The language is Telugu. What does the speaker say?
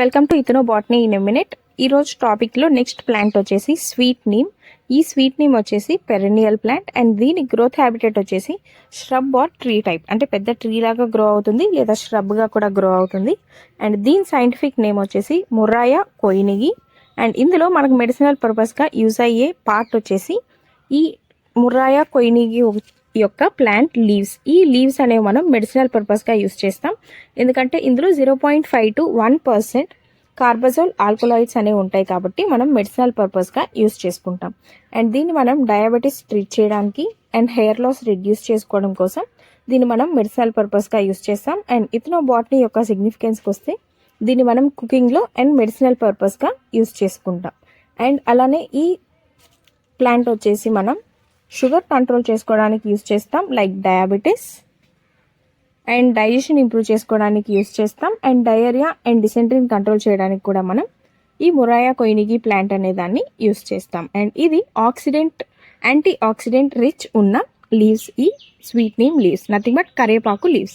Welcome to ethnobotany in a minute. ఈరోజు టాపిక్లో నెక్స్ట్ ప్లాంట్ వచ్చేసి స్వీట్ నీమ్. ఈ స్వీట్ నీమ్ వచ్చేసి పెరెనియల్ ప్లాంట్ అండ్ దీని గ్రోత్ హ్యాబిటేట్ వచ్చేసి ష్రబ్ ఆర్ ట్రీ టైప్, అంటే పెద్ద ట్రీ లాగా గ్రో అవుతుంది లేదా ష్రబ్గా కూడా గ్రో అవుతుంది. అండ్ దీని సైంటిఫిక్ నేమ్ వచ్చేసి ముర్రాయా కొయినిగి. అండ్ ఇందులో మనకు మెడిసినల్ పర్పస్గా యూజ్ అయ్యే పార్ట్ వచ్చేసి ఈ ముర్రాయా కొయినిగి యొక్క ప్లాంట్ లీవ్స్. ఈ లీవ్స్ అనేవి మనం మెడిసినల్ పర్పస్గా యూస్ చేస్తాం, ఎందుకంటే ఇందులో 0.5 to 1% కార్బజోల్ ఆల్కలాయిడ్స్ అనేవి ఉంటాయి కాబట్టి మనం మెడిసినల్ పర్పస్గా యూస్ చేసుకుంటాం. అండ్ దీన్ని మనం డయాబెటీస్ ట్రీట్ చేయడానికి అండ్ హెయిర్ లాస్ రిడ్యూస్ చేసుకోవడం కోసం దీన్ని మనం మెడిసినల్ పర్పస్గా యూస్ చేస్తాం. అండ్ ఇథనో బాటనీ యొక్క సిగ్నిఫికెన్స్కి వస్తే దీన్ని మనం కుకింగ్లో అండ్ మెడిసినల్ పర్పస్గా యూస్ చేసుకుంటాం. అండ్ అలానే ఈ ప్లాంట్ వచ్చేసి మనం షుగర్ కంట్రోల్ చేసుకోవడానికి యూస్ చేస్తాం, like diabetes, and digestion improve చేసుకోవడానికి యూస్ చేస్తాం, అండ్ డయేరియా అండ్ డిసెంట్రీని కంట్రోల్ చేయడానికి కూడా మనం ఈ ముర్రాయా కొయినిగి ప్లాంట్ అనే దాన్ని యూస్ చేస్తాం. అండ్ ఇది యాంటీ ఆక్సిడెంట్ రిచ్ ఉన్న లీవ్స్, ఈ sweet neem leaves, nothing but కరివేపాకు లీవ్స్.